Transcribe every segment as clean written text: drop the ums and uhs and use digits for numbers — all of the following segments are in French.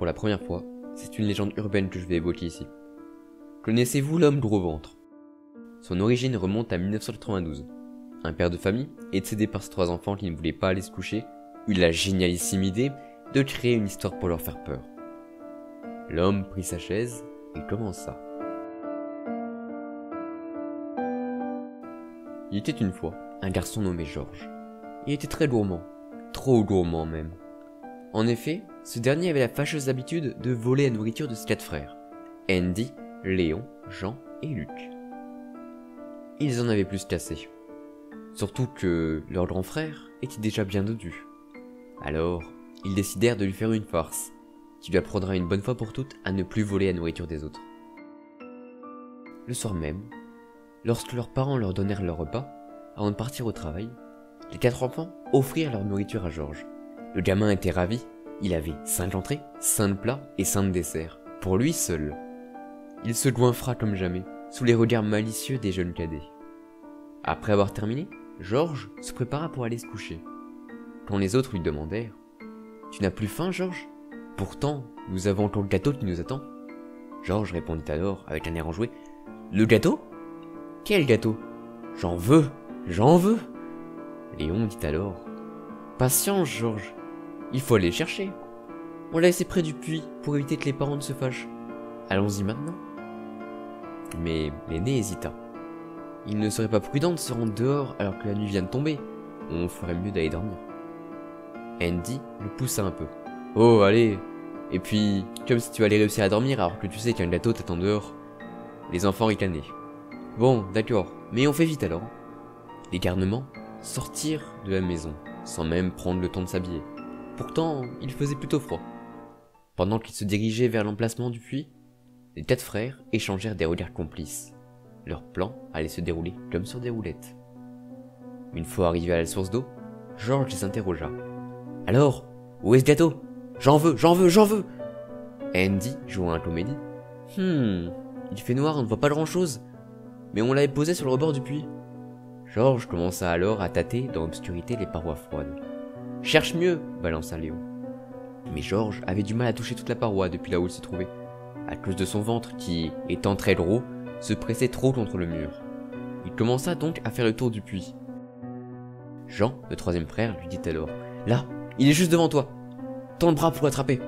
pour la première fois, c'est une légende urbaine que je vais évoquer ici. Connaissez-vous l'homme gros ventre? Son origine remonte à 1992. Un père de famille, excédé par ses 3 enfants qui ne voulaient pas aller se coucher, eut la génialissime idée de créer une histoire pour leur faire peur. L'homme prit sa chaise et commença. Il était une fois un garçon nommé Georges. Il était très gourmand, trop gourmand même. En effet, ce dernier avait la fâcheuse habitude de voler la nourriture de ses 4 frères, Andy, Léon, Jean et Luc. Ils en avaient plus qu'assez. Surtout que leur grand frère était déjà bien dodu. Alors, ils décidèrent de lui faire une farce, qui lui apprendra une bonne fois pour toutes à ne plus voler la nourriture des autres. Le soir même, lorsque leurs parents leur donnèrent leur repas, avant de partir au travail, les 4 enfants offrirent leur nourriture à Georges. Le gamin était ravi, il avait 5 entrées, 5 plats et 5 desserts, pour lui seul. Il se goinfra comme jamais, sous les regards malicieux des jeunes cadets. Après avoir terminé, Georges se prépara pour aller se coucher. Quand les autres lui demandèrent « Tu n'as plus faim, Georges? Pourtant, nous avons encore le gâteau qui nous attend. » Georges répondit alors avec un air enjoué « Le gâteau? Quel gâteau? J'en veux, j'en veux !» Léon dit alors « Patience, Georges, il faut aller le chercher. On l'a laissé près du puits pour éviter que les parents ne se fâchent. Allons-y maintenant. » Mais l'aîné hésita. Il ne serait pas prudent de se rendre dehors alors que la nuit vient de tomber. On ferait mieux d'aller dormir. Andy le poussa un peu. « Oh, allez! Et puis, comme si tu allais réussir à dormir alors que tu sais qu'un gâteau t'attend dehors. » Les enfants ricanaient. « Bon, d'accord, mais on fait vite alors. » Les garnements sortirent de la maison, sans même prendre le temps de s'habiller. Pourtant, il faisait plutôt froid. Pendant qu'ils se dirigeaient vers l'emplacement du puits, les 4 frères échangèrent des regards complices. Leur plan allait se dérouler comme sur des roulettes. Une fois arrivés à la source d'eau, Georges les interrogea. « Alors, où est ce gâteau? J'en veux, j'en veux, j'en veux !» Andy jouant un comédie. « Il fait noir, on ne voit pas grand-chose, mais on l'avait posé sur le rebord du puits. » Georges commença alors à tâter dans l'obscurité les parois froides. « Cherche mieux !» balança Léon. Mais Georges avait du mal à toucher toute la paroi depuis là où il se trouvait, à cause de son ventre qui, étant très gros, se pressait trop contre le mur. Il commença donc à faire le tour du puits. Jean, le 3e frère, lui dit alors « Là, il est juste devant toi. Tends le bras pour l'attraper. »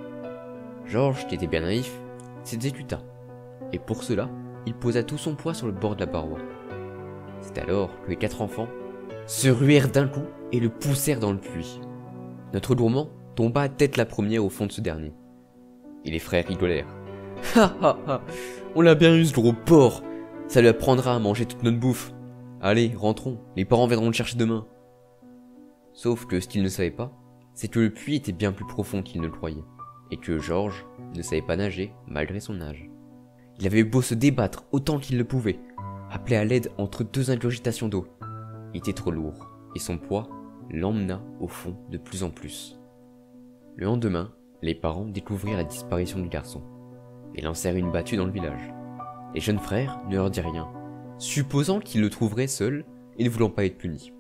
Georges, qui était bien naïf, s'exécuta. Et pour cela, il posa tout son poids sur le bord de la paroi. C'est alors que les 4 enfants se ruèrent d'un coup et le poussèrent dans le puits. Notre gourmand tomba tête la première au fond de ce dernier. Et les frères rigolèrent. « Ha ha ha, on l'a bien eu ce gros porc. Ça lui apprendra à manger toute notre bouffe. Allez, rentrons, les parents viendront le chercher demain. » Sauf que ce qu'ils ne savaient pas, c'est que le puits était bien plus profond qu'ils ne le croyaient, et que Georges ne savait pas nager malgré son âge. Il avait beau se débattre autant qu'il le pouvait, appeler à l'aide entre 2 ingurgitations d'eau. Il était trop lourd, et son poids l'emmena au fond de plus en plus. Le lendemain, les parents découvrirent la disparition du garçon, et lancèrent une battue dans le village. Les jeunes frères ne leur dirent rien, supposant qu'ils le trouveraient seul et ne voulant pas être punis.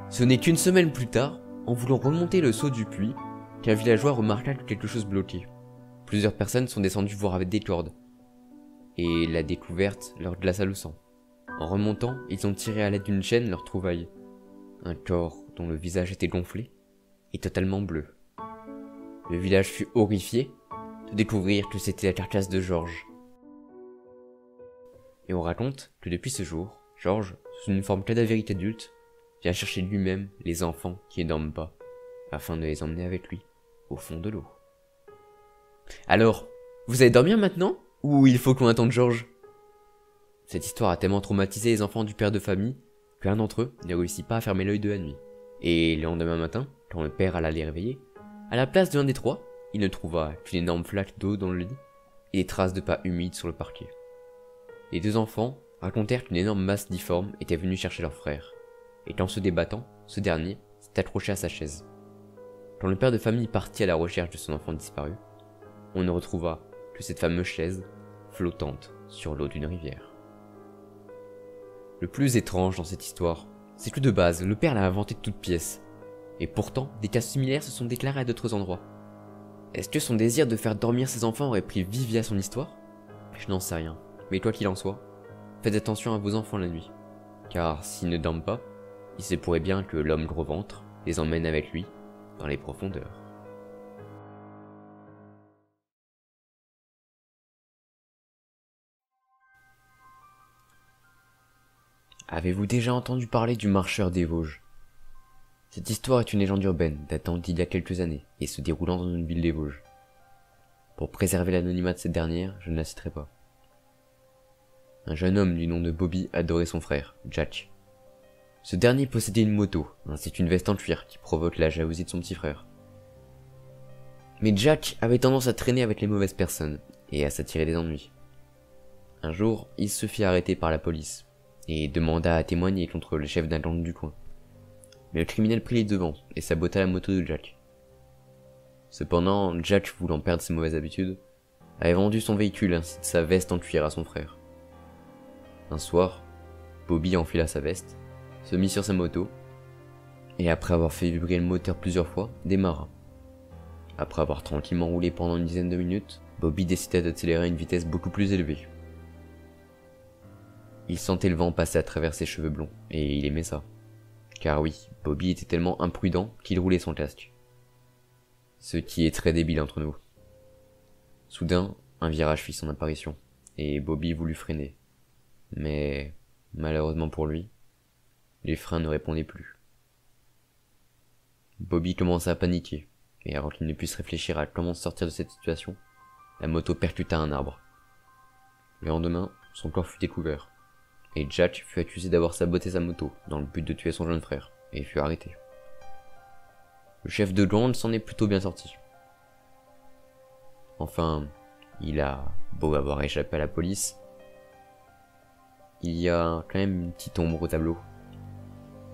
Ce n'est qu'une semaine plus tard, en voulant remonter le seau du puits, qu'un villageois remarqua que quelque chose bloquait. Plusieurs personnes sont descendues voir avec des cordes, et la découverte leur glaça le sang. En remontant, ils ont tiré à l'aide d'une chaîne leur trouvaille. Un corps dont le visage était gonflé et totalement bleu. Le village fut horrifié de découvrir que c'était la carcasse de Georges. Et on raconte que depuis ce jour, Georges, sous une forme cadavérique adulte, vient chercher lui-même les enfants qui ne dorment pas, afin de les emmener avec lui au fond de l'eau. Alors, vous allez dormir maintenant, ou il faut qu'on attende Georges? Cette histoire a tellement traumatisé les enfants du père de famille qu'un d'entre eux ne réussit pas à fermer l'œil de la nuit. Et le lendemain matin, quand le père alla les réveiller, à la place de l'un des 3, il ne trouva qu'une énorme flaque d'eau dans le lit et des traces de pas humides sur le parquet. Les 2 enfants racontèrent qu'une énorme masse difforme était venue chercher leur frère, et qu'en se débattant, ce dernier s'est accroché à sa chaise. Quand le père de famille partit à la recherche de son enfant disparu, on ne retrouva que cette fameuse chaise flottante sur l'eau d'une rivière. Le plus étrange dans cette histoire, c'est que de base, le père l'a inventé de toutes pièces. Et pourtant, des cas similaires se sont déclarés à d'autres endroits. Est-ce que son désir de faire dormir ses enfants aurait pris vie via son histoire? Je n'en sais rien, mais quoi qu'il en soit, faites attention à vos enfants la nuit, car s'ils ne dorment pas, il se pourrait bien que l'homme gros ventre les emmène avec lui dans les profondeurs. Avez-vous déjà entendu parler du marcheur des Vosges? Cette histoire est une légende urbaine datant d'il y a quelques années et se déroulant dans une ville des Vosges. Pour préserver l'anonymat de cette dernière, je ne la citerai pas. Un jeune homme du nom de Bobby adorait son frère, Jack. Ce dernier possédait une moto, ainsi qu'une veste en cuir qui provoque la jalousie de son petit frère. Mais Jack avait tendance à traîner avec les mauvaises personnes et à s'attirer des ennuis. Un jour, il se fit arrêter par la police et demanda à témoigner contre le chef d'un gang du coin. Mais le criminel prit les devants et sabota la moto de Jack. Cependant, Jack, voulant perdre ses mauvaises habitudes, avait vendu son véhicule ainsi que sa veste en cuir à son frère. Un soir, Bobby enfila sa veste, se mit sur sa moto, et après avoir fait vibrer le moteur plusieurs fois, démarra. Après avoir tranquillement roulé pendant une dizaine de minutes, Bobby décida d'accélérer à une vitesse beaucoup plus élevée. Il sentait le vent passer à travers ses cheveux blonds, et il aimait ça. Car oui, Bobby était tellement imprudent qu'il roulait son casque. Ce qui est très débile entre nous. Soudain, un virage fit son apparition, et Bobby voulut freiner. Mais, malheureusement pour lui, les freins ne répondaient plus. Bobby commença à paniquer, et avant qu'il ne puisse réfléchir à comment sortir de cette situation, la moto percuta un arbre. Le lendemain, son corps fut découvert, et Jack fut accusé d'avoir saboté sa moto dans le but de tuer son jeune frère, et fut arrêté. Le chef de gang s'en est plutôt bien sorti. Enfin, il a beau avoir échappé à la police, il y a quand même une petite ombre au tableau.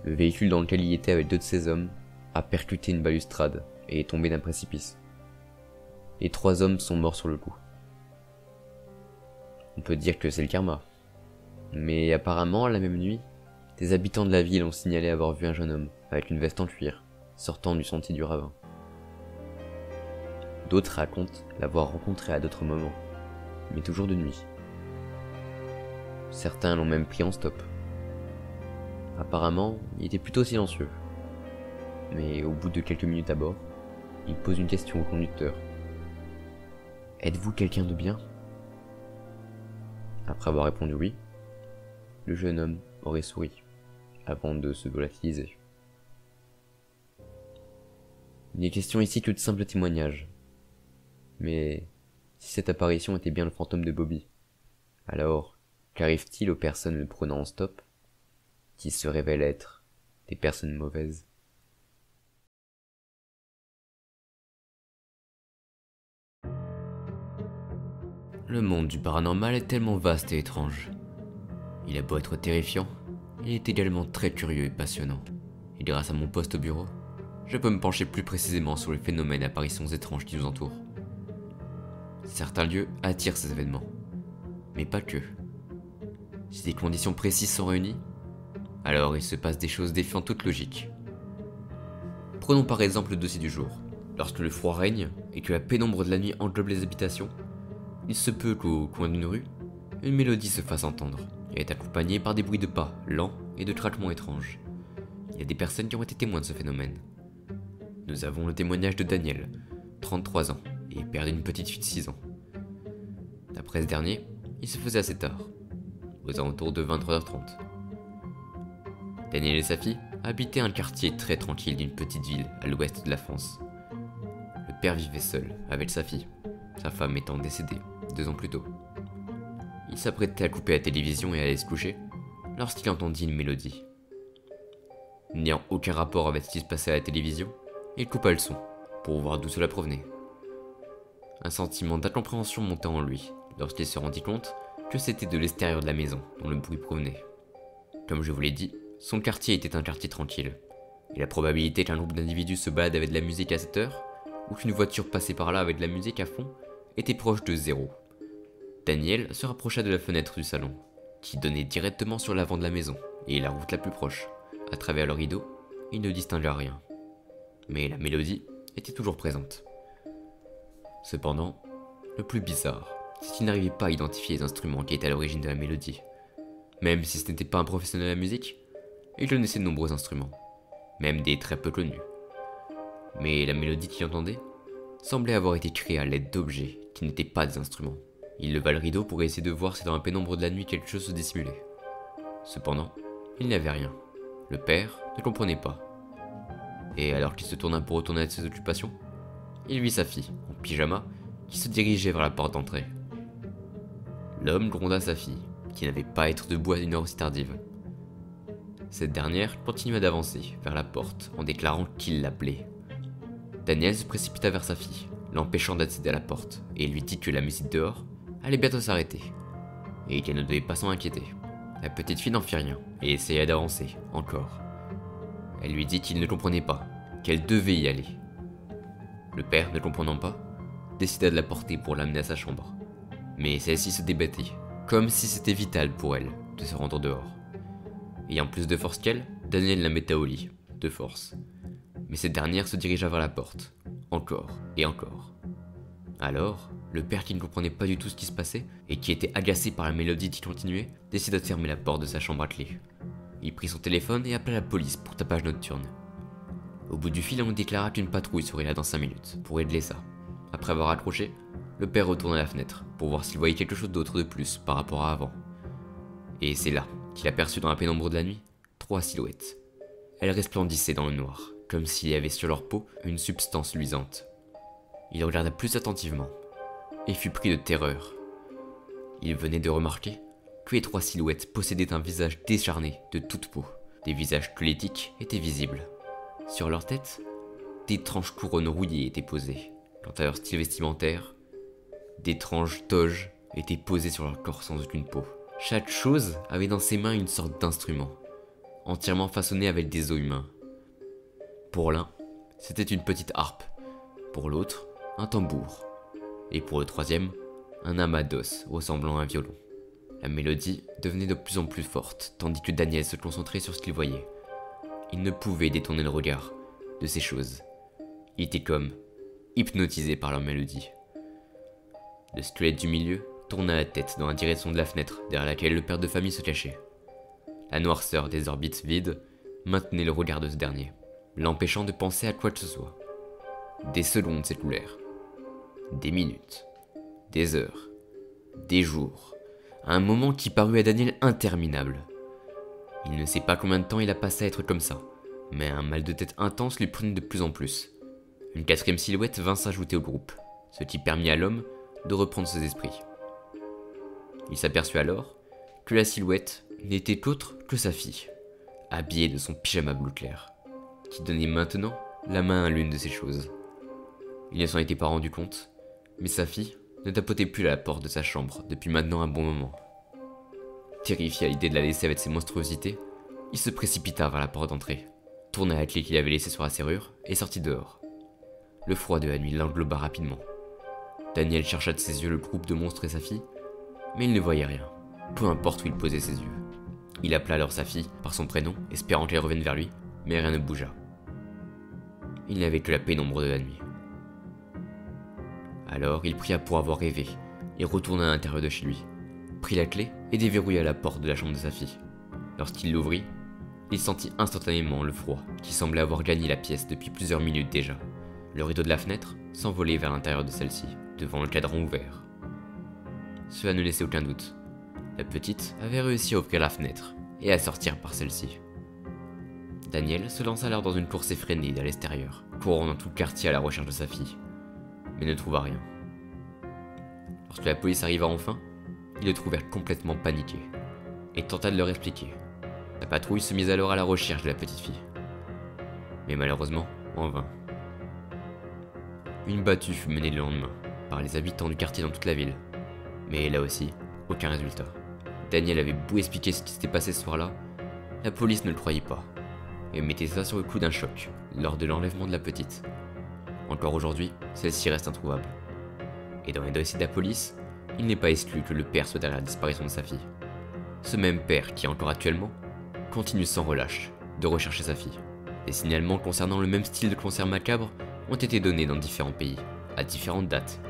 Le véhicule dans lequel il était avec deux de ses hommes a percuté une balustrade et est tombé d'un précipice. Les 3 hommes sont morts sur le coup. On peut dire que c'est le karma. Mais apparemment, la même nuit, des habitants de la ville ont signalé avoir vu un jeune homme avec une veste en cuir sortant du sentier du ravin. D'autres racontent l'avoir rencontré à d'autres moments, mais toujours de nuit. Certains l'ont même pris en stop. Apparemment, il était plutôt silencieux. Mais au bout de quelques minutes à bord, il pose une question au conducteur. « Êtes-vous quelqu'un de bien ?» Après avoir répondu oui, le jeune homme aurait souri, avant de se volatiliser. Il n'est question ici que de simples témoignages. Mais si cette apparition était bien le fantôme de Bobby, alors qu'arrive-t-il aux personnes le prenant en stop, qui se révèlent être des personnes mauvaises? Le monde du paranormal est tellement vaste et étrange. Il a beau être terrifiant, il est également très curieux et passionnant. Et grâce à mon poste au bureau, je peux me pencher plus précisément sur les phénomènes et apparitions étranges qui nous entourent. Certains lieux attirent ces événements, mais pas que. Si des conditions précises sont réunies, alors il se passe des choses défiant toute logique. Prenons par exemple le dossier du jour. Lorsque le froid règne et que la pénombre de la nuit englobe les habitations, il se peut qu'au coin d'une rue, une mélodie se fasse entendre et est accompagnée par des bruits de pas lents et de craquements étranges. Il y a des personnes qui ont été témoins de ce phénomène. Nous avons le témoignage de Daniel, 33 ans, et père d'une petite fille de 6 ans. D'après ce dernier, il se faisait assez tard, aux alentours de 23h30. Daniel et sa fille habitaient un quartier très tranquille d'une petite ville à l'ouest de la France. Le père vivait seul avec sa fille, sa femme étant décédée 2 ans plus tôt. Il s'apprêtait à couper la télévision et à aller se coucher lorsqu'il entendit une mélodie. N'ayant aucun rapport avec ce qui se passait à la télévision, il coupa le son pour voir d'où cela provenait. Un sentiment d'incompréhension monta en lui lorsqu'il se rendit compte que c'était de l'extérieur de la maison dont le bruit provenait. Comme je vous l'ai dit, son quartier était un quartier tranquille, et la probabilité qu'un groupe d'individus se balade avec de la musique à cette heure, ou qu'une voiture passait par là avec de la musique à fond, était proche de 0. Daniel se rapprocha de la fenêtre du salon, qui donnait directement sur l'avant de la maison, et la route la plus proche. À travers le rideau, il ne distingua rien. Mais la mélodie était toujours présente. Cependant, le plus bizarre, c'est qu'il n'arrivait pas à identifier les instruments qui étaient à l'origine de la mélodie. Même si ce n'était pas un professionnel de la musique, il connaissait de nombreux instruments, même des très peu connus. Mais la mélodie qu'il entendait semblait avoir été créée à l'aide d'objets qui n'étaient pas des instruments. Il leva le rideau pour essayer de voir si dans la pénombre de la nuit quelque chose se dissimulait. Cependant, il n'y avait rien. Le père ne comprenait pas. Et alors qu'il se tourna pour retourner à ses occupations, il vit sa fille, en pyjama, qui se dirigeait vers la porte d'entrée. L'homme gronda sa fille, qui n'avait pas à être debout à une heure aussi tardive. Cette dernière continua d'avancer vers la porte en déclarant qu'il l'appelait. Daniel se précipita vers sa fille, l'empêchant d'accéder à la porte, et lui dit que la musique dehors allait bientôt s'arrêter, et qu'elle ne devait pas s'en inquiéter. La petite fille n'en fit rien, et essaya d'avancer, encore. Elle lui dit qu'il ne comprenait pas, qu'elle devait y aller. Le père, ne comprenant pas, décida de la porter pour l'amener à sa chambre. Mais celle-ci se débattait, comme si c'était vital pour elle de se rendre dehors. Ayant plus de force qu'elle, Daniel la mettait au lit, de force. Mais cette dernière se dirigea vers la porte, encore et encore. Alors, le père qui ne comprenait pas du tout ce qui se passait, et qui était agacé par la mélodie qui continuait, décida de fermer la porte de sa chambre à clé. Il prit son téléphone et appela la police pour tapage nocturne. Au bout du fil, on déclara qu'une patrouille serait là dans 5 minutes, pour régler ça. Après avoir accroché, le père retourna à la fenêtre, pour voir s'il voyait quelque chose d'autre de plus par rapport à avant. Et c'est là qu'il aperçut dans la pénombre de la nuit 3 silhouettes. Elles resplendissaient dans le noir, comme s'il y avait sur leur peau une substance luisante. Il regarda plus attentivement, et fut pris de terreur. Il venait de remarquer que les 3 silhouettes possédaient un visage décharné de toute peau. Des visages squelettiques étaient visibles. Sur leur tête, d'étranges couronnes rouillées étaient posées. Quant à leur style vestimentaire, d'étranges toges étaient posées sur leur corps sans aucune peau. Chaque chose avait dans ses mains une sorte d'instrument, entièrement façonné avec des os humains. Pour l'un, c'était une petite harpe, pour l'autre, un tambour, et pour le troisième, un amas d'os ressemblant à un violon. La mélodie devenait de plus en plus forte, tandis que Daniel se concentrait sur ce qu'il voyait. Il ne pouvait détourner le regard de ces choses. Il était comme hypnotisé par leur mélodie. Le squelette du milieu tourna la tête dans la direction de la fenêtre derrière laquelle le père de famille se cachait. La noirceur des orbites vides maintenait le regard de ce dernier, l'empêchant de penser à quoi que ce soit. Des secondes s'écoulèrent, des minutes, des heures, des jours, à un moment qui parut à Daniel interminable. Il ne sait pas combien de temps il a passé à être comme ça, mais un mal de tête intense lui prenait de plus en plus. Une 4e silhouette vint s'ajouter au groupe, ce qui permit à l'homme de reprendre ses esprits. Il s'aperçut alors que la silhouette n'était qu'autre que sa fille, habillée de son pyjama bleu clair, qui donnait maintenant la main à l'une de ces choses. Il ne s'en était pas rendu compte, mais sa fille ne tapotait plus à la porte de sa chambre depuis maintenant un bon moment. Terrifié à l'idée de la laisser avec ses monstruosités, il se précipita vers la porte d'entrée, tourna la clé qu'il avait laissée sur la serrure et sortit dehors. Le froid de la nuit l'engloba rapidement. Daniel chercha de ses yeux le groupe de monstres et sa fille, mais il ne voyait rien, peu importe où il posait ses yeux. Il appela alors sa fille par son prénom, espérant qu'elle revienne vers lui, mais rien ne bougea. Il n'avait que la pénombre de la nuit. Alors il pria pour avoir rêvé, et retourna à l'intérieur de chez lui, prit la clé et déverrouilla la porte de la chambre de sa fille. Lorsqu'il l'ouvrit, il sentit instantanément le froid qui semblait avoir gagné la pièce depuis plusieurs minutes déjà. Le rideau de la fenêtre s'envolait vers l'intérieur de celle-ci, devant le cadran ouvert. Cela ne laissait aucun doute. La petite avait réussi à ouvrir la fenêtre et à sortir par celle-ci. Daniel se lança alors dans une course effrénée à l'extérieur, courant dans tout le quartier à la recherche de sa fille, mais ne trouva rien. Lorsque la police arriva enfin, ils le trouvèrent complètement paniqué, et tenta de leur expliquer. La patrouille se mit alors à la recherche de la petite fille. Mais malheureusement, en vain. Une battue fut menée le lendemain, par les habitants du quartier dans toute la ville. Mais là aussi, aucun résultat. Daniel avait beau expliquer ce qui s'était passé ce soir-là, la police ne le croyait pas, et mettait ça sur le coup d'un choc, lors de l'enlèvement de la petite. Encore aujourd'hui, celle-ci reste introuvable. Et dans les dossiers de la police, il n'est pas exclu que le père soit derrière la disparition de sa fille. Ce même père qui, encore actuellement, continue sans relâche de rechercher sa fille. Des signalements concernant le même style de concert macabre ont été donnés dans différents pays, à différentes dates,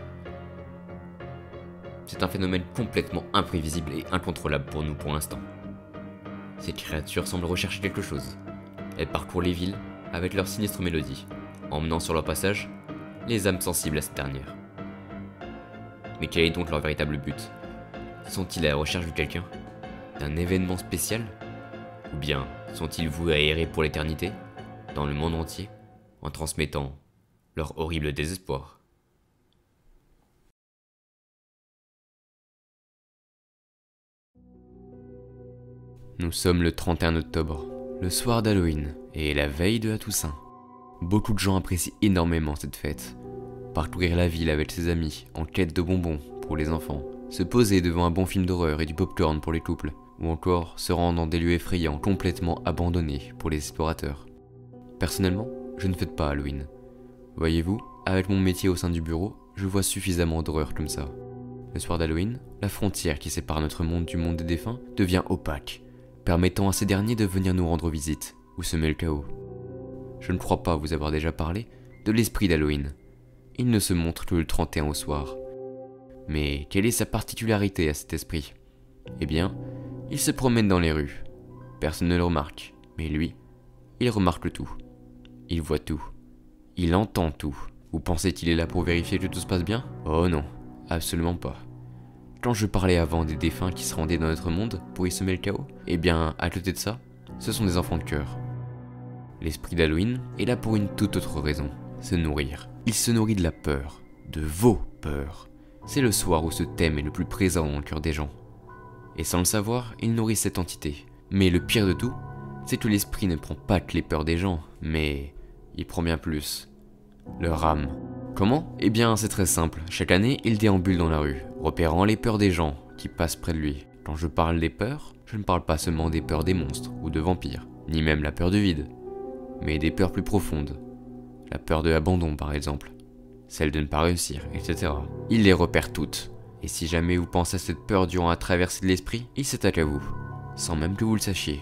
c'est un phénomène complètement imprévisible et incontrôlable pour nous pour l'instant. Ces créatures semblent rechercher quelque chose. Elles parcourent les villes avec leur sinistre mélodie, emmenant sur leur passage les âmes sensibles à cette dernière. Mais quel est donc leur véritable but? Sont-ils à la recherche de quelqu'un? D'un événement spécial? Ou bien sont-ils voués à errer pour l'éternité, dans le monde entier, en transmettant leur horrible désespoir? Nous sommes le 31 octobre, le soir d'Halloween et la veille de la Toussaint. Beaucoup de gens apprécient énormément cette fête. Parcourir la ville avec ses amis, en quête de bonbons pour les enfants, se poser devant un bon film d'horreur et du popcorn pour les couples, ou encore se rendre dans des lieux effrayants complètement abandonnés pour les explorateurs. Personnellement, je ne fête pas Halloween. Voyez-vous, avec mon métier au sein du bureau, je vois suffisamment d'horreur comme ça. Le soir d'Halloween, la frontière qui sépare notre monde du monde des défunts devient opaque, permettant à ces derniers de venir nous rendre visite, ou semer le chaos. Je ne crois pas vous avoir déjà parlé de l'esprit d'Halloween. Il ne se montre que le 31 au soir. Mais quelle est sa particularité à cet esprit? Eh bien, il se promène dans les rues. Personne ne le remarque, mais lui, il remarque tout. Il voit tout. Il entend tout. Vous pensez qu'il est là pour vérifier que tout se passe bien? Oh non, absolument pas. Quand je parlais avant des défunts qui se rendaient dans notre monde pour y semer le chaos, eh bien, à côté de ça, ce sont des enfants de cœur. L'esprit d'Halloween est là pour une toute autre raison, se nourrir. Il se nourrit de la peur, de vos peurs. C'est le soir où ce thème est le plus présent dans le cœur des gens. Et sans le savoir, il nourrit cette entité. Mais le pire de tout, c'est que l'esprit ne prend pas que les peurs des gens, mais il prend bien plus. Leur âme. Comment? Eh bien, c'est très simple. Chaque année, il déambule dans la rue, repérant les peurs des gens qui passent près de lui. Quand je parle des peurs, je ne parle pas seulement des peurs des monstres ou de vampires, ni même la peur du vide, mais des peurs plus profondes. La peur de l'abandon, par exemple, celle de ne pas réussir, etc. Il les repère toutes. Et si jamais vous pensez à cette peur durant la traversée de l'esprit, il s'attaque à vous, sans même que vous le sachiez.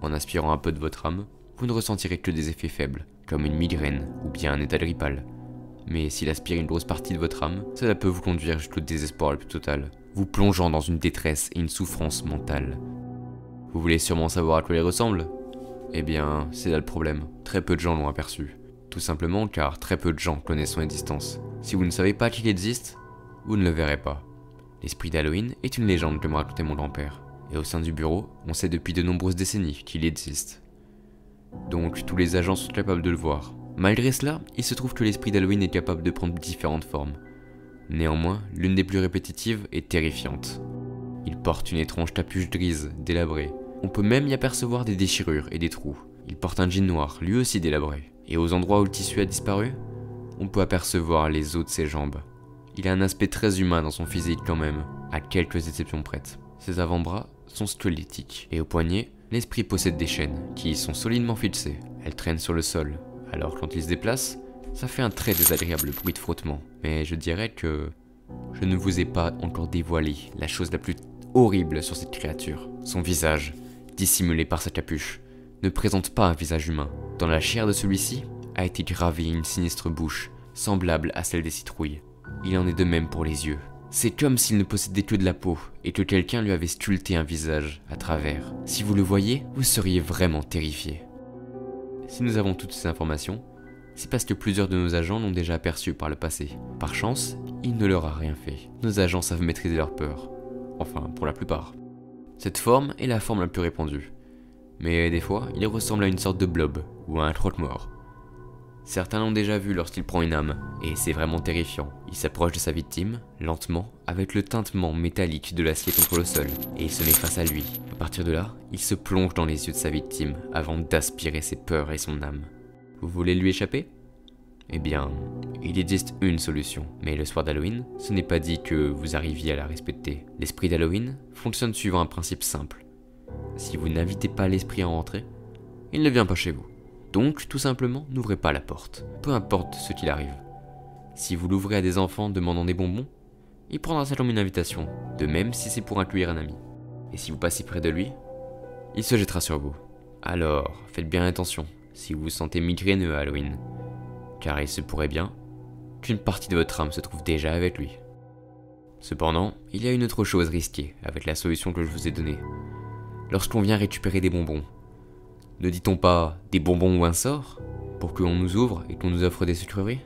En aspirant un peu de votre âme, vous ne ressentirez que des effets faibles, comme une migraine ou bien un état grippal. Mais s'il aspire une grosse partie de votre âme, cela peut vous conduire jusqu'au désespoir le plus total, vous plongeant dans une détresse et une souffrance mentale. Vous voulez sûrement savoir à quoi il ressemble? Eh bien, c'est là le problème. Très peu de gens l'ont aperçu. Tout simplement car très peu de gens connaissent son existence. Si vous ne savez pas qu'il existe, vous ne le verrez pas. L'esprit d'Halloween est une légende que me racontait mon grand-père. Et au sein du bureau, on sait depuis de nombreuses décennies qu'il existe. Donc tous les agents sont capables de le voir. Malgré cela, il se trouve que l'esprit d'Halloween est capable de prendre différentes formes. Néanmoins, l'une des plus répétitives est terrifiante. Il porte une étrange capuche grise, délabrée. On peut même y apercevoir des déchirures et des trous. Il porte un jean noir, lui aussi délabré. Et aux endroits où le tissu a disparu, on peut apercevoir les os de ses jambes. Il a un aspect très humain dans son physique quand même, à quelques exceptions prêtes. Ses avant-bras sont squelettiques, et au poignet, l'esprit possède des chaînes, qui y sont solidement fixées. Elles traînent sur le sol, alors quand il se déplace, ça fait un très désagréable bruit de frottement. Mais je dirais que je ne vous ai pas encore dévoilé la chose la plus horrible sur cette créature. Son visage, dissimulé par sa capuche, ne présente pas un visage humain. Dans la chair de celui-ci a été gravée une sinistre bouche, semblable à celle des citrouilles. Il en est de même pour les yeux. C'est comme s'il ne possédait que de la peau, et que quelqu'un lui avait sculpté un visage à travers. Si vous le voyez, vous seriez vraiment terrifié. Si nous avons toutes ces informations, c'est parce que plusieurs de nos agents l'ont déjà aperçu par le passé. Par chance, il ne leur a rien fait. Nos agents savent maîtriser leur peur. Enfin, pour la plupart. Cette forme est la forme la plus répandue. Mais des fois, il ressemble à une sorte de blob, ou à un croque-mort. Certains l'ont déjà vu lorsqu'il prend une âme, et c'est vraiment terrifiant. Il s'approche de sa victime, lentement, avec le tintement métallique de l'acier contre le sol, et il se met face à lui. À partir de là, il se plonge dans les yeux de sa victime, avant d'aspirer ses peurs et son âme. Vous voulez lui échapper? Eh bien, il existe une solution. Mais le soir d'Halloween, ce n'est pas dit que vous arriviez à la respecter. L'esprit d'Halloween fonctionne suivant un principe simple. Si vous n'invitez pas l'esprit à rentrer, il ne vient pas chez vous. Donc, tout simplement, n'ouvrez pas la porte, peu importe ce qu'il arrive. Si vous l'ouvrez à des enfants demandant des bonbons, il prendra ça comme une invitation, de même si c'est pour inclure un ami. Et si vous passez près de lui, il se jettera sur vous. Alors, faites bien attention si vous vous sentez migraineux à Halloween, car il se pourrait bien qu'une partie de votre âme se trouve déjà avec lui. Cependant, il y a une autre chose risquée avec la solution que je vous ai donnée. Lorsqu'on vient récupérer des bonbons, ne dit-on pas des bonbons ou un sort pour que l'on nous ouvre et qu'on nous offre des sucreries?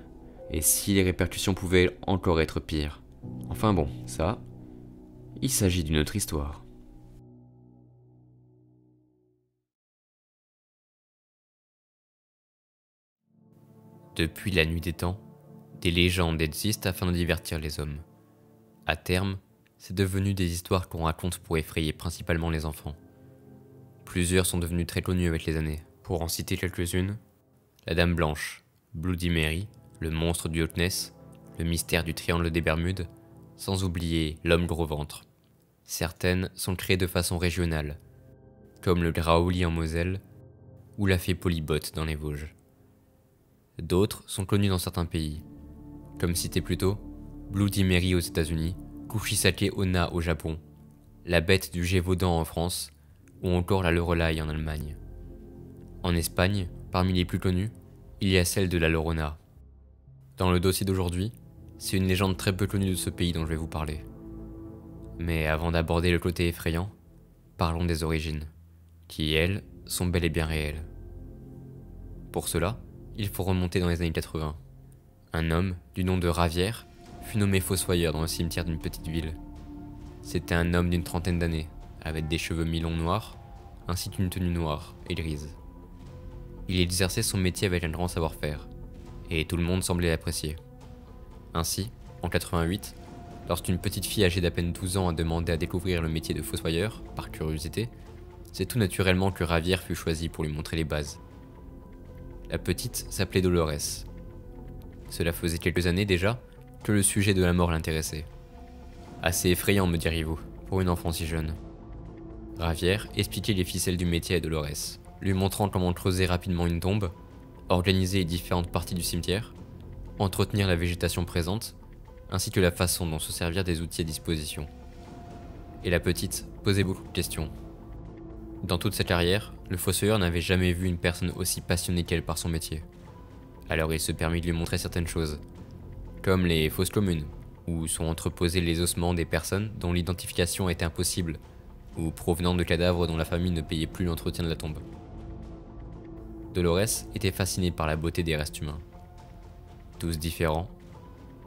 Et si les répercussions pouvaient encore être pires? Enfin bon, ça, il s'agit d'une autre histoire. Depuis la nuit des temps, des légendes existent afin de divertir les hommes. À terme, c'est devenu des histoires qu'on raconte pour effrayer principalement les enfants. Plusieurs sont devenues très connues avec les années. Pour en citer quelques-unes, la Dame Blanche, Bloody Mary, le monstre du Loch Ness, le mystère du Triangle des Bermudes, sans oublier l'homme gros ventre. Certaines sont créées de façon régionale, comme le Graouli en Moselle ou la fée Polybotte dans les Vosges. D'autres sont connues dans certains pays, comme cité plus tôt, Bloody Mary aux États-Unis, Kushisake Onna au Japon, la bête du Gévaudan en France, ou encore la Loreley en Allemagne. En Espagne, parmi les plus connues, il y a celle de la Llorona. Dans le dossier d'aujourd'hui, c'est une légende très peu connue de ce pays dont je vais vous parler. Mais avant d'aborder le côté effrayant, parlons des origines, qui, elles, sont bel et bien réelles. Pour cela, il faut remonter dans les années 80. Un homme, du nom de Javier, fut nommé fossoyeur dans le cimetière d'une petite ville. C'était un homme d'une trentaine d'années, avec des cheveux mi-longs noirs, ainsi qu'une tenue noire et grise. Il exerçait son métier avec un grand savoir-faire, et tout le monde semblait l'apprécier. Ainsi, en 88, lorsqu'une petite fille âgée d'à peine 12 ans a demandé à découvrir le métier de fossoyeur, par curiosité, c'est tout naturellement que Javier fut choisi pour lui montrer les bases. La petite s'appelait Dolores. Cela faisait quelques années déjà que le sujet de la mort l'intéressait. Assez effrayant, me diriez-vous, pour une enfant si jeune. Javier expliquait les ficelles du métier à Dolores, lui montrant comment creuser rapidement une tombe, organiser les différentes parties du cimetière, entretenir la végétation présente, ainsi que la façon dont se servir des outils à disposition. Et la petite posait beaucoup de questions. Dans toute sa carrière, le fossoyeur n'avait jamais vu une personne aussi passionnée qu'elle par son métier. Alors il se permit de lui montrer certaines choses, comme les fosses communes, où sont entreposés les ossements des personnes dont l'identification était impossible, ou provenant de cadavres dont la famille ne payait plus l'entretien de la tombe. Dolores était fascinée par la beauté des restes humains. Tous différents,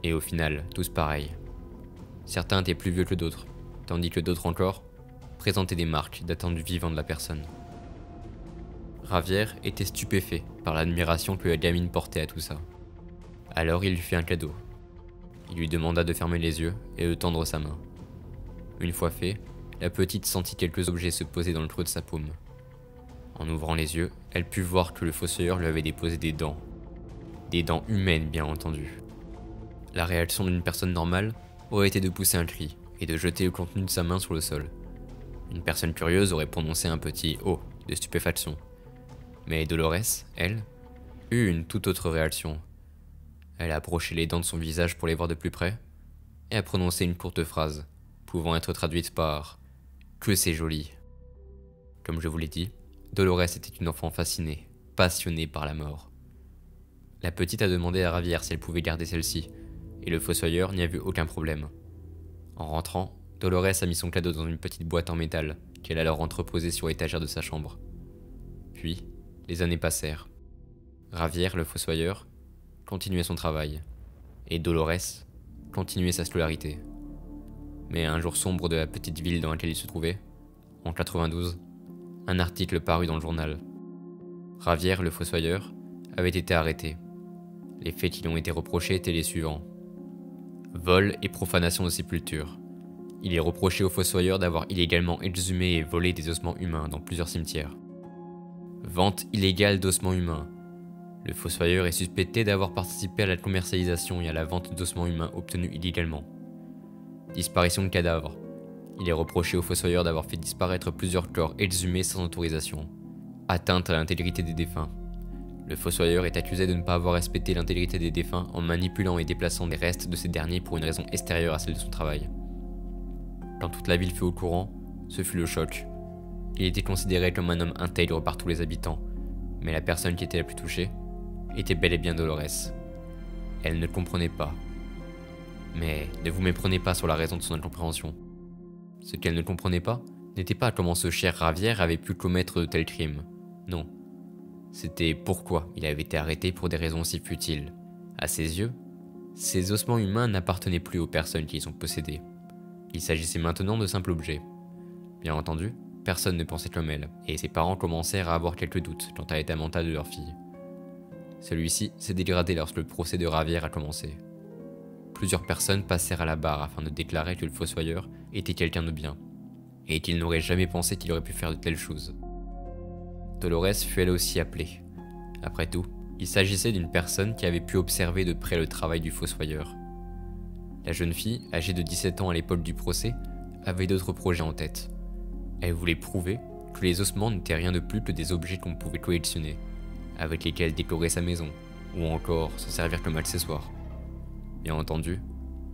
et au final, tous pareils. Certains étaient plus vieux que d'autres, tandis que d'autres encore présentaient des marques datant du vivant de la personne. Javier était stupéfait par l'admiration que la gamine portait à tout ça. Alors il lui fit un cadeau. Il lui demanda de fermer les yeux et de tendre sa main. Une fois fait, la petite sentit quelques objets se poser dans le creux de sa paume. En ouvrant les yeux, elle put voir que le fossoyeur lui avait déposé des dents. Des dents humaines, bien entendu. La réaction d'une personne normale aurait été de pousser un cri et de jeter le contenu de sa main sur le sol. Une personne curieuse aurait prononcé un petit « oh » de stupéfaction. Mais Dolores, elle, eut une toute autre réaction. Elle a approché les dents de son visage pour les voir de plus près, et a prononcé une courte phrase, pouvant être traduite par « que c'est joli ». Comme je vous l'ai dit, Dolores était une enfant fascinée, passionnée par la mort. La petite a demandé à Javier si elle pouvait garder celle-ci, et le fossoyeur n'y a vu aucun problème. En rentrant, Dolores a mis son cadeau dans une petite boîte en métal qu'elle a alors entreposée sur l'étagère de sa chambre. Puis, les années passèrent. Javier, le fossoyeur, continuait son travail, et Dolores continuait sa scolarité. Mais un jour sombre de la petite ville dans laquelle il se trouvait, en 92, un article parut dans le journal. Javier, le fossoyeur, avait été arrêté. Les faits qui lui ont été reprochés étaient les suivants. Vol et profanation de sépulture. Il est reproché au fossoyeur d'avoir illégalement exhumé et volé des ossements humains dans plusieurs cimetières. Vente illégale d'ossements humains. Le fossoyeur est suspecté d'avoir participé à la commercialisation et à la vente d'ossements humains obtenus illégalement. Disparition de cadavres. Il est reproché au fossoyeur d'avoir fait disparaître plusieurs corps exhumés sans autorisation. Atteinte à l'intégrité des défunts. Le fossoyeur est accusé de ne pas avoir respecté l'intégrité des défunts en manipulant et déplaçant des restes de ces derniers pour une raison extérieure à celle de son travail. Quand toute la ville fut au courant, ce fut le choc. Il était considéré comme un homme intègre par tous les habitants, mais la personne qui était la plus touchée était bel et bien Dolores. Elle ne comprenait pas. Mais ne vous méprenez pas sur la raison de son incompréhension. Ce qu'elle ne comprenait pas n'était pas comment ce cher Ravière avait pu commettre de tels crimes. Non. C'était pourquoi il avait été arrêté pour des raisons si futiles. À ses yeux, ces ossements humains n'appartenaient plus aux personnes qui les ont possédés. Il s'agissait maintenant de simples objets. Bien entendu, personne ne pensait comme elle, et ses parents commencèrent à avoir quelques doutes quant à l'état mental de leur fille. Celui-ci s'est dégradé lorsque le procès de Ravière a commencé. Plusieurs personnes passèrent à la barre afin de déclarer que le fossoyeur était quelqu'un de bien, et qu'ils n'auraient jamais pensé qu'il aurait pu faire de telles choses. Dolores fut elle aussi appelée. Après tout, il s'agissait d'une personne qui avait pu observer de près le travail du fossoyeur. La jeune fille, âgée de 17 ans à l'époque du procès, avait d'autres projets en tête. Elle voulait prouver que les ossements n'étaient rien de plus que des objets qu'on pouvait collectionner, avec lesquels décorer sa maison, ou encore s'en servir comme accessoire. Bien entendu,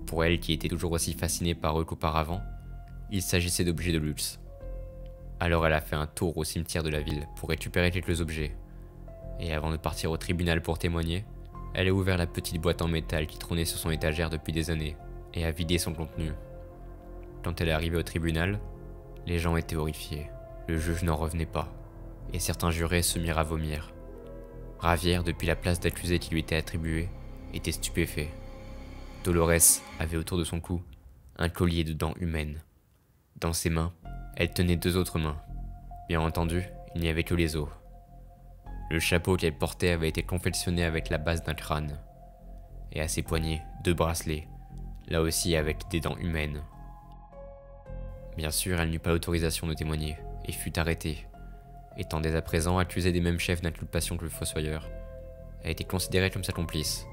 pour elle qui était toujours aussi fascinée par eux qu'auparavant, il s'agissait d'objets de luxe. Alors elle a fait un tour au cimetière de la ville pour récupérer quelques objets, et avant de partir au tribunal pour témoigner, elle a ouvert la petite boîte en métal qui trônait sur son étagère depuis des années, et a vidé son contenu. Quand elle est arrivée au tribunal, les gens étaient horrifiés, le juge n'en revenait pas, et certains jurés se mirent à vomir. Ravière, depuis la place d'accusé qui lui était attribuée, était stupéfait. Dolores avait autour de son cou un collier de dents humaines. Dans ses mains, elle tenait 2 autres mains. Bien entendu, il n'y avait que les os. Le chapeau qu'elle portait avait été confectionné avec la base d'un crâne. Et à ses poignets, 2 bracelets, là aussi avec des dents humaines. Bien sûr, elle n'eut pas l'autorisation de témoigner, et fut arrêtée. Étant dès à présent accusée des mêmes chefs d'inculpation que le fossoyeur, elle a été considérée comme sa complice.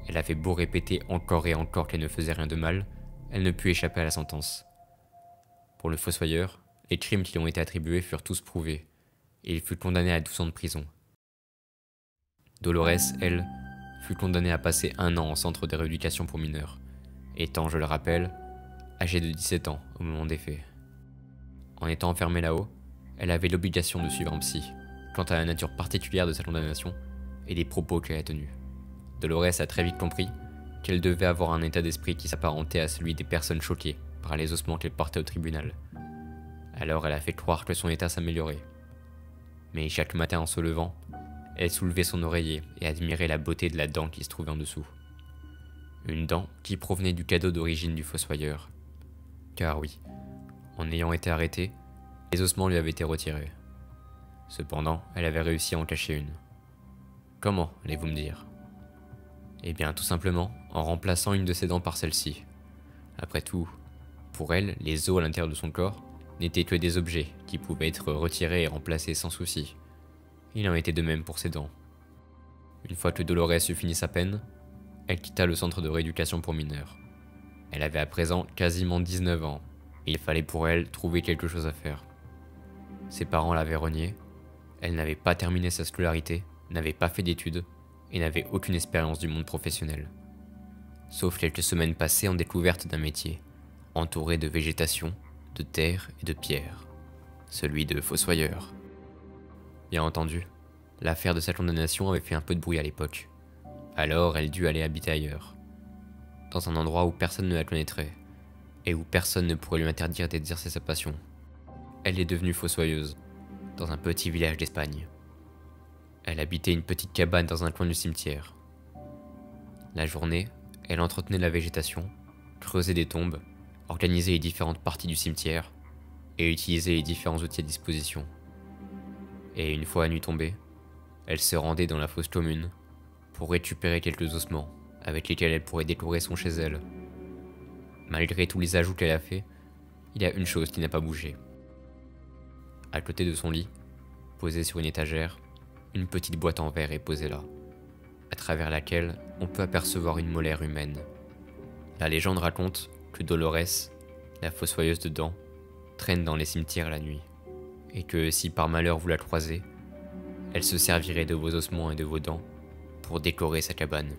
Elle avait beau répéter encore et encore qu'elle ne faisait rien de mal, elle ne put échapper à la sentence. Pour le fossoyeur, les crimes qui lui ont été attribués furent tous prouvés, et il fut condamné à 12 ans de prison. Dolores, elle, fut condamnée à passer 1 an en centre de rééducation pour mineurs, étant, je le rappelle, âgée de 17 ans au moment des faits. En étant enfermée là-haut, elle avait l'obligation de suivre un psy, quant à la nature particulière de sa condamnation et des propos qu'elle a tenus. Dolores a très vite compris qu'elle devait avoir un état d'esprit qui s'apparentait à celui des personnes choquées par les ossements qu'elle portait au tribunal. Alors elle a fait croire que son état s'améliorait. Mais chaque matin en se levant, elle soulevait son oreiller et admirait la beauté de la dent qui se trouvait en dessous. Une dent qui provenait du cadeau d'origine du fossoyeur. Car oui, en ayant été arrêtée, les ossements lui avaient été retirés. Cependant, elle avait réussi à en cacher une. Comment, allez-vous me dire? Eh bien, tout simplement, en remplaçant une de ses dents par celle-ci. Après tout, pour elle, les os à l'intérieur de son corps n'étaient que des objets qui pouvaient être retirés et remplacés sans souci. Il en était de même pour ses dents. Une fois que Dolores eut fini sa peine, elle quitta le centre de rééducation pour mineurs. Elle avait à présent quasiment 19 ans, et il fallait pour elle trouver quelque chose à faire. Ses parents l'avaient reniée, elle n'avait pas terminé sa scolarité, n'avait pas fait d'études, et n'avait aucune expérience du monde professionnel. Sauf quelques semaines passées en découverte d'un métier, entouré de végétation, de terre et de pierre, celui de fossoyeur. Bien entendu, l'affaire de sa condamnation avait fait un peu de bruit à l'époque. Alors elle dut aller habiter ailleurs, dans un endroit où personne ne la connaîtrait, et où personne ne pourrait lui interdire d'exercer sa passion. Elle est devenue fossoyeuse, dans un petit village d'Espagne. Elle habitait une petite cabane dans un coin du cimetière. La journée, elle entretenait la végétation, creusait des tombes, organisait les différentes parties du cimetière, et utilisait les différents outils à disposition. Et une fois la nuit tombée, elle se rendait dans la fosse commune pour récupérer quelques ossements avec lesquels elle pourrait décorer son chez elle. Malgré tous les ajouts qu'elle a faits, il y a une chose qui n'a pas bougé. À côté de son lit, posée sur une étagère, une petite boîte en verre est posée là, à travers laquelle on peut apercevoir une molaire humaine. La légende raconte que Dolores, la fossoyeuse de dents, traîne dans les cimetières la nuit, et que si par malheur vous la croisez, elle se servirait de vos ossements et de vos dents pour décorer sa cabane.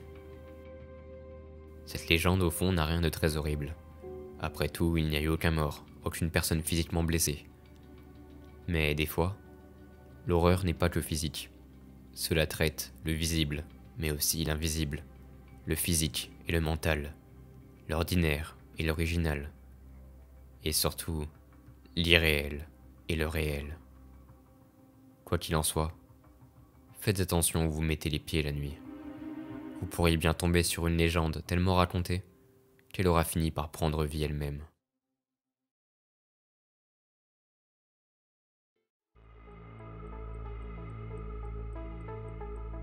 Cette légende au fond n'a rien de très horrible. Après tout, il n'y a eu aucun mort, aucune personne physiquement blessée. Mais des fois, l'horreur n'est pas que physique. Cela traite le visible, mais aussi l'invisible, le physique et le mental. l'ordinaire et l'original, et surtout l'irréel et le réel. Quoi qu'il en soit, faites attention où vous mettez les pieds la nuit. Vous pourriez bien tomber sur une légende tellement racontée qu'elle aura fini par prendre vie elle-même.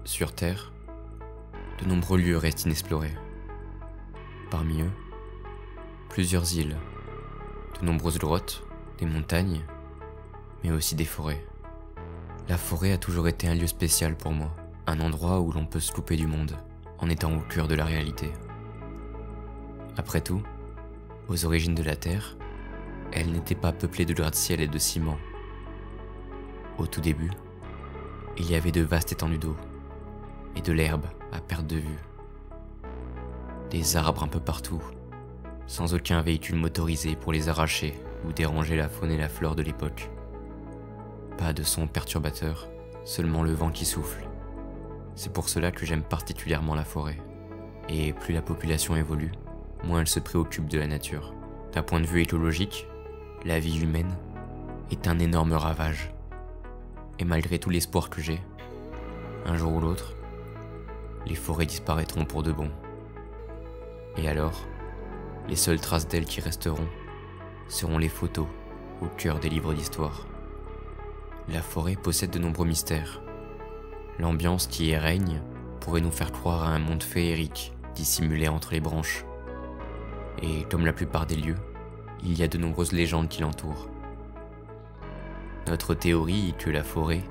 Sur Terre, de nombreux lieux restent inexplorés. Parmi eux, plusieurs îles, de nombreuses grottes, des montagnes, mais aussi des forêts. La forêt a toujours été un lieu spécial pour moi, un endroit où l'on peut se couper du monde, en étant au cœur de la réalité. Après tout, aux origines de la Terre, elle n'était pas peuplée de gratte-ciel et de ciment. Au tout début, il y avait de vastes étendues d'eau, et de l'herbe à perte de vue. Des arbres un peu partout, sans aucun véhicule motorisé pour les arracher ou déranger la faune et la flore de l'époque. Pas de son perturbateur, seulement le vent qui souffle. C'est pour cela que j'aime particulièrement la forêt. Et plus la population évolue, moins elle se préoccupe de la nature. D'un point de vue écologique, la vie humaine est un énorme ravage. Et malgré tout l'espoir que j'ai, un jour ou l'autre, les forêts disparaîtront pour de bon. Et alors, les seules traces d'elles qui resteront seront les photos au cœur des livres d'histoire. La forêt possède de nombreux mystères. L'ambiance qui y règne pourrait nous faire croire à un monde féerique dissimulé entre les branches. Et comme la plupart des lieux, il y a de nombreuses légendes qui l'entourent. Notre théorie est que la forêt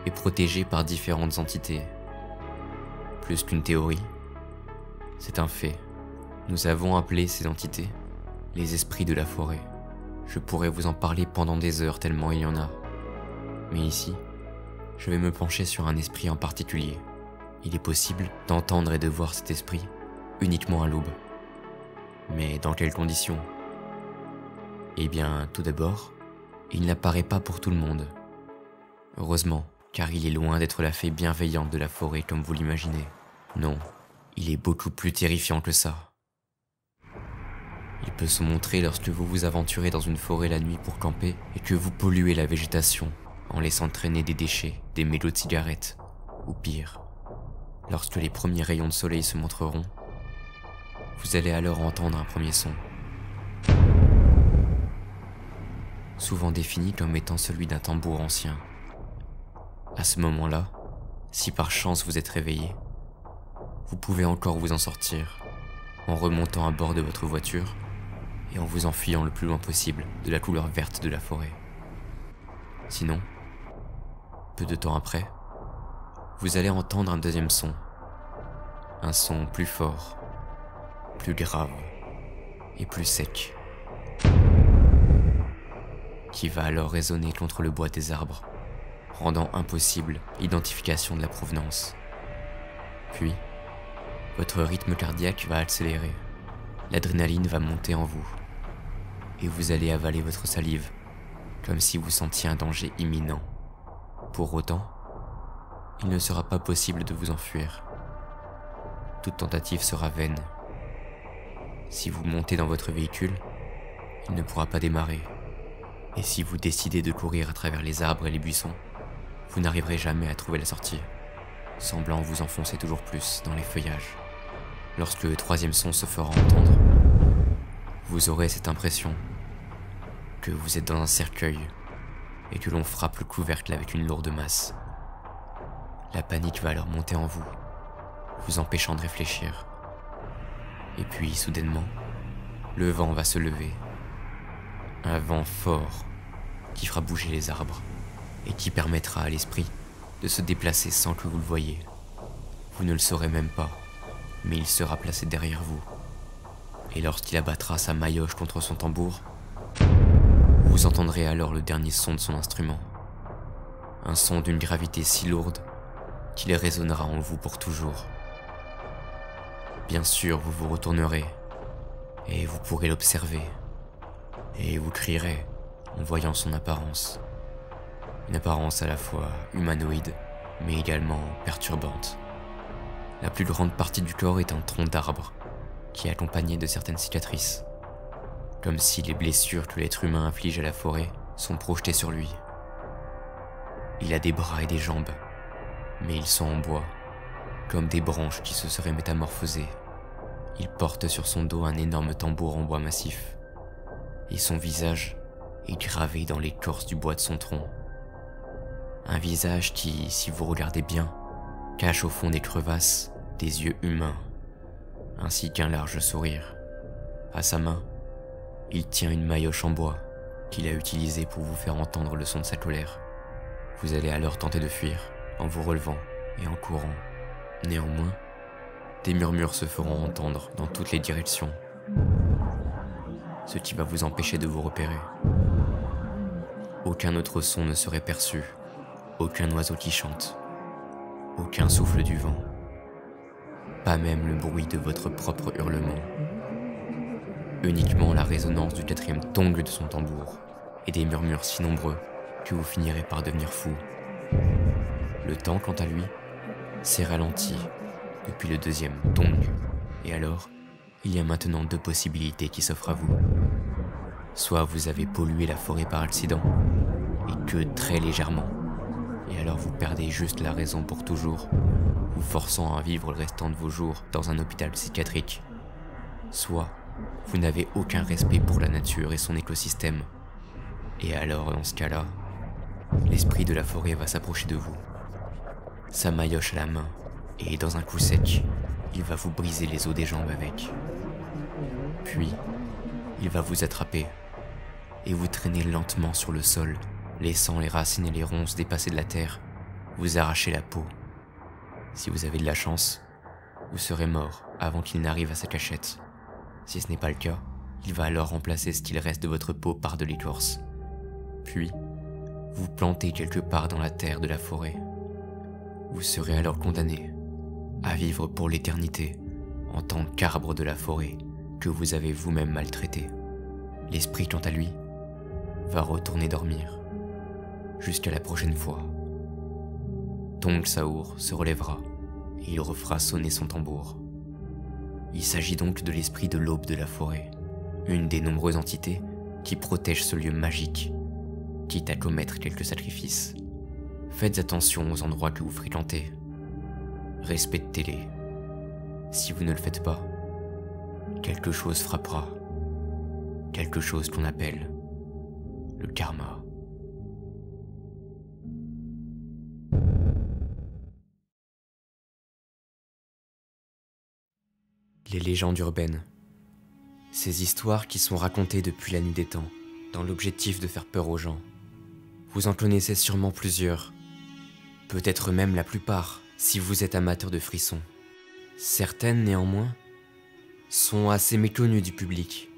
est protégée par différentes entités. Plus qu'une théorie, c'est un fait. Nous avons appelé ces entités les esprits de la forêt. Je pourrais vous en parler pendant des heures tellement il y en a. Mais ici, je vais me pencher sur un esprit en particulier. Il est possible d'entendre et de voir cet esprit uniquement à l'aube. Mais dans quelles conditions ? Eh bien, tout d'abord, il n'apparaît pas pour tout le monde. Heureusement, car il est loin d'être la fée bienveillante de la forêt comme vous l'imaginez. Non, il est beaucoup plus terrifiant que ça. Il peut se montrer lorsque vous vous aventurez dans une forêt la nuit pour camper et que vous polluez la végétation en laissant traîner des déchets, des mégots de cigarettes, ou pire. Lorsque les premiers rayons de soleil se montreront, vous allez alors entendre un premier son. Souvent défini comme étant celui d'un tambour ancien. À ce moment-là, si par chance vous êtes réveillé, vous pouvez encore vous en sortir, en remontant à bord de votre voiture et en vous enfuyant le plus loin possible de la couleur verte de la forêt. Sinon, peu de temps après, vous allez entendre un deuxième son. Un son plus fort, plus grave et plus sec, qui va alors résonner contre le bois des arbres, rendant impossible l'identification de la provenance. Puis, votre rythme cardiaque va accélérer, l'adrénaline va monter en vous, et vous allez avaler votre salive, comme si vous sentiez un danger imminent. Pour autant, il ne sera pas possible de vous enfuir. Toute tentative sera vaine. Si vous montez dans votre véhicule, il ne pourra pas démarrer. Et si vous décidez de courir à travers les arbres et les buissons, vous n'arriverez jamais à trouver la sortie, semblant vous enfoncer toujours plus dans les feuillages. Lorsque le troisième son se fera entendre, vous aurez cette impression que vous êtes dans un cercueil et que l'on frappe le couvercle avec une lourde masse. La panique va alors monter en vous, vous empêchant de réfléchir. Et puis, soudainement, le vent va se lever. Un vent fort qui fera bouger les arbres et qui permettra à l'esprit de se déplacer sans que vous le voyiez. Vous ne le saurez même pas, mais il sera placé derrière vous. Et lorsqu'il abattra sa maillotche contre son tambour, vous entendrez alors le dernier son de son instrument. Un son d'une gravité si lourde qu'il résonnera en vous pour toujours. Bien sûr, vous vous retournerez et vous pourrez l'observer. Et vous crierez en voyant son apparence. Une apparence à la fois humanoïde, mais également perturbante. La plus grande partie du corps est un tronc d'arbre qui est accompagné de certaines cicatrices, comme si les blessures que l'être humain inflige à la forêt sont projetées sur lui. Il a des bras et des jambes, mais ils sont en bois, comme des branches qui se seraient métamorphosées. Il porte sur son dos un énorme tambour en bois massif, et son visage est gravé dans l'écorce du bois de son tronc. Un visage qui, si vous regardez bien, cache au fond des crevasses des yeux humains, ainsi qu'un large sourire. À sa main, il tient une maillotche en bois qu'il a utilisée pour vous faire entendre le son de sa colère. Vous allez alors tenter de fuir en vous relevant et en courant. Néanmoins, des murmures se feront entendre dans toutes les directions, ce qui va vous empêcher de vous repérer. Aucun autre son ne serait perçu, aucun oiseau qui chante, aucun souffle du vent, pas même le bruit de votre propre hurlement. Uniquement la résonance du 4e tongle de son tambour et des murmures si nombreux que vous finirez par devenir fou. Le temps, quant à lui, s'est ralenti depuis le 2e tong, et alors, il y a maintenant 2 possibilités qui s'offrent à vous. Soit vous avez pollué la forêt par accident, et que très légèrement, et alors vous perdez juste la raison pour toujours, vous forçant à vivre le restant de vos jours dans un hôpital psychiatrique. Soit vous n'avez aucun respect pour la nature et son écosystème, et alors dans ce cas-là, l'esprit de la forêt va s'approcher de vous, sa maillotche à la main, et dans un coup sec, il va vous briser les os des jambes avec. Puis, il va vous attraper et vous traîner lentement sur le sol, laissant les racines et les ronces dépasser de la terre, vous arracher la peau. Si vous avez de la chance, vous serez mort avant qu'il n'arrive à sa cachette. Si ce n'est pas le cas, il va alors remplacer ce qu'il reste de votre peau par de l'écorce. Puis, vous plantez quelque part dans la terre de la forêt. Vous serez alors condamné à vivre pour l'éternité en tant qu'arbre de la forêt que vous avez vous-même maltraité. L'esprit, quant à lui, va retourner dormir jusqu'à la prochaine fois. Tong Saor se relèvera et il refera sonner son tambour. Il s'agit donc de l'esprit de l'aube de la forêt, une des nombreuses entités qui protègent ce lieu magique, quitte à commettre quelques sacrifices. Faites attention aux endroits que vous fréquentez. Respectez-les. Si vous ne le faites pas, quelque chose frappera. Quelque chose qu'on appelle le karma. Les légendes urbaines. Ces histoires qui sont racontées depuis la nuit des temps, dans l'objectif de faire peur aux gens. Vous en connaissez sûrement plusieurs, peut-être même la plupart, si vous êtes amateur de frissons. Certaines, néanmoins, sont assez méconnues du public.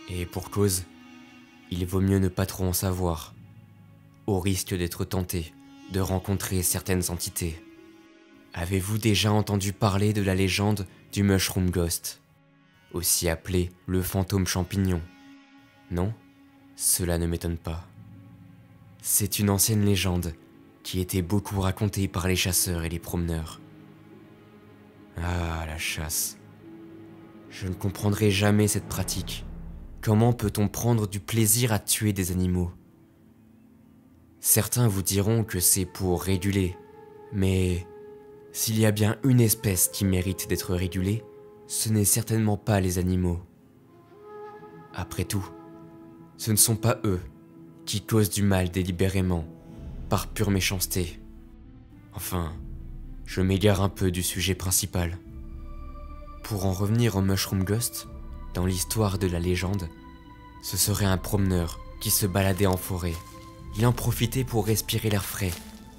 Et pour cause, il vaut mieux ne pas trop en savoir, au risque d'être tenté de rencontrer certaines entités. Avez-vous déjà entendu parler de la légende du Mushroom Ghost, aussi appelé le fantôme champignon? Non, cela ne m'étonne pas. C'est une ancienne légende qui était beaucoup racontée par les chasseurs et les promeneurs. Ah, la chasse. Je ne comprendrai jamais cette pratique. Comment peut-on prendre du plaisir à tuer des animaux? Certains vous diront que c'est pour réguler, mais s'il y a bien une espèce qui mérite d'être régulée, ce n'est certainement pas les animaux. Après tout, ce ne sont pas eux qui causent du mal délibérément, par pure méchanceté. Enfin, je m'égare un peu du sujet principal. Pour en revenir au Mushroom Ghost, dans l'histoire de la légende, ce serait un promeneur qui se baladait en forêt. Il en profitait pour respirer l'air frais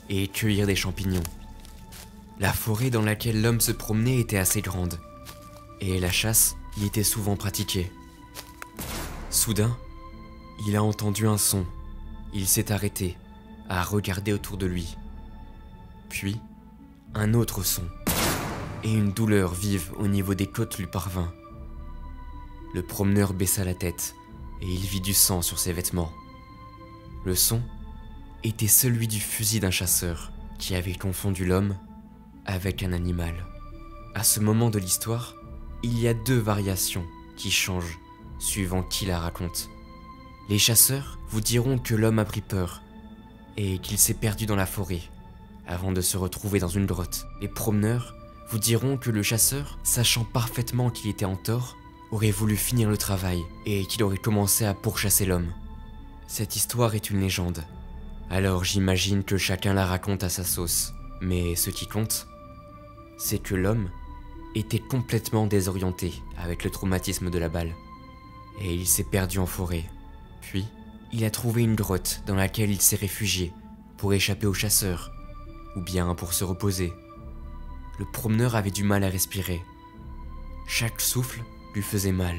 et cueillir des champignons. La forêt dans laquelle l'homme se promenait était assez grande, et la chasse y était souvent pratiquée. Soudain, il a entendu un son. Il s'est arrêté, à regarder autour de lui. Puis, un autre son, et une douleur vive au niveau des côtes lui parvint. Le promeneur baissa la tête, et il vit du sang sur ses vêtements. Le son était celui du fusil d'un chasseur qui avait confondu l'homme avec un animal. À ce moment de l'histoire, il y a deux variations qui changent suivant qui la raconte. Les chasseurs vous diront que l'homme a pris peur et qu'il s'est perdu dans la forêt avant de se retrouver dans une grotte. Les promeneurs vous diront que le chasseur, sachant parfaitement qu'il était en tort, aurait voulu finir le travail et qu'il aurait commencé à pourchasser l'homme. Cette histoire est une légende, alors j'imagine que chacun la raconte à sa sauce. Mais ce qui compte, c'est que l'homme était complètement désorienté avec le traumatisme de la balle, et il s'est perdu en forêt. Puis, il a trouvé une grotte dans laquelle il s'est réfugié pour échapper aux chasseurs, ou bien pour se reposer. Le promeneur avait du mal à respirer. Chaque souffle lui faisait mal.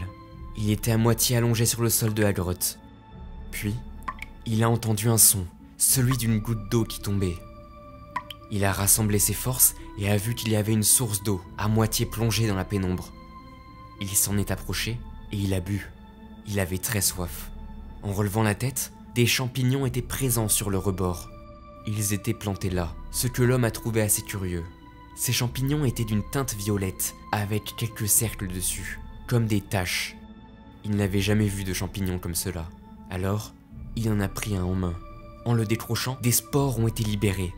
Il était à moitié allongé sur le sol de la grotte. Puis, il a entendu un son, celui d'une goutte d'eau qui tombait. Il a rassemblé ses forces et a vu qu'il y avait une source d'eau à moitié plongée dans la pénombre. Il s'en est approché et il a bu. Il avait très soif. En relevant la tête, des champignons étaient présents sur le rebord. Ils étaient plantés là, ce que l'homme a trouvé assez curieux. Ces champignons étaient d'une teinte violette, avec quelques cercles dessus, comme des taches. Il n'avait jamais vu de champignons comme cela. Alors, il en a pris un en main. En le décrochant, des spores ont été libérés.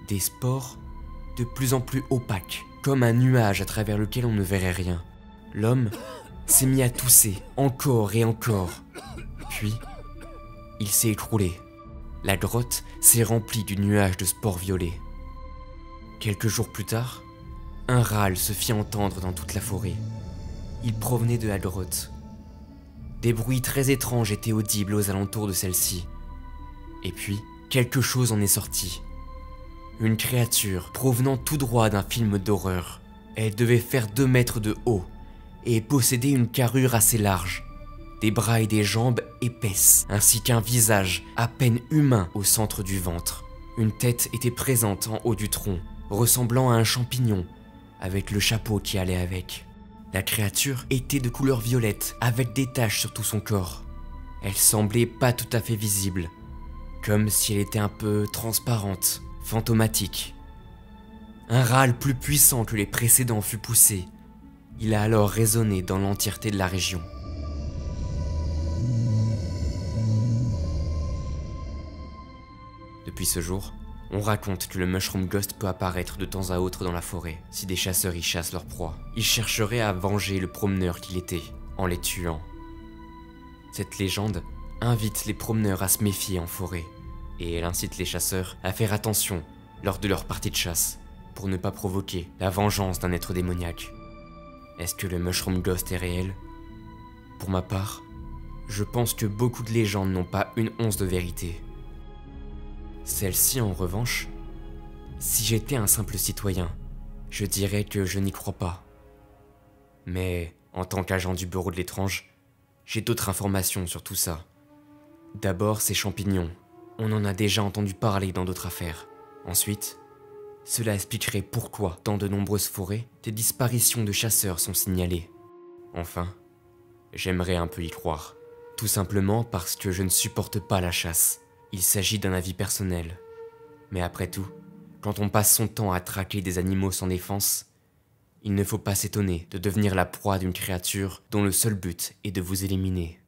Des spores de plus en plus opaques, comme un nuage à travers lequel on ne verrait rien. L'homme s'est mis à tousser, encore et encore. Puis, il s'est écroulé. La grotte s'est remplie du nuage de spores violets. Quelques jours plus tard, un râle se fit entendre dans toute la forêt. Il provenait de la grotte. Des bruits très étranges étaient audibles aux alentours de celle-ci. Et puis, quelque chose en est sorti. Une créature provenant tout droit d'un film d'horreur. Elle devait faire 2 mètres de haut et posséder une carrure assez large, des bras et des jambes épaisses, ainsi qu'un visage à peine humain au centre du ventre. Une tête était présente en haut du tronc, ressemblant à un champignon, avec le chapeau qui allait avec. La créature était de couleur violette, avec des taches sur tout son corps. Elle semblait pas tout à fait visible, comme si elle était un peu transparente, fantomatique. Un râle plus puissant que les précédents fut poussé. Il a alors résonné dans l'entièreté de la région. Depuis ce jour, on raconte que le Mushroom Ghost peut apparaître de temps à autre dans la forêt, si des chasseurs y chassent leur proie. Ils chercheraient à venger le promeneur qu'il était, en les tuant. Cette légende invite les promeneurs à se méfier en forêt, et elle incite les chasseurs à faire attention lors de leur partie de chasse, pour ne pas provoquer la vengeance d'un être démoniaque. Est-ce que le Mushroom Ghost est réel? Pour ma part, je pense que beaucoup de légendes n'ont pas une once de vérité. Celle-ci, en revanche, si j'étais un simple citoyen, je dirais que je n'y crois pas. Mais, en tant qu'agent du bureau de l'étrange, j'ai d'autres informations sur tout ça. D'abord, ces champignons. On en a déjà entendu parler dans d'autres affaires. Ensuite, cela expliquerait pourquoi, dans de nombreuses forêts, des disparitions de chasseurs sont signalées. Enfin, j'aimerais un peu y croire. Tout simplement parce que je ne supporte pas la chasse. Il s'agit d'un avis personnel. Mais après tout, quand on passe son temps à traquer des animaux sans défense, il ne faut pas s'étonner de devenir la proie d'une créature dont le seul but est de vous éliminer.